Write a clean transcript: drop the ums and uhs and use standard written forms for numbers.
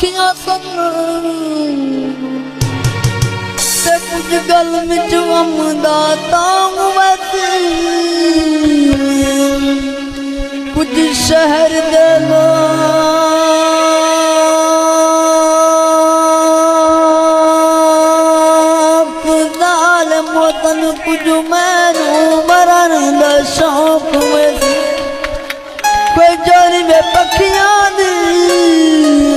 अखियां सन ते कुछ गल विच गम दा तांग वैसे कुछ शहर दे लोग ज़ालिम वतन कुछ मैनू मरण दा शौक वैसे कोई जोरी में पखियां दी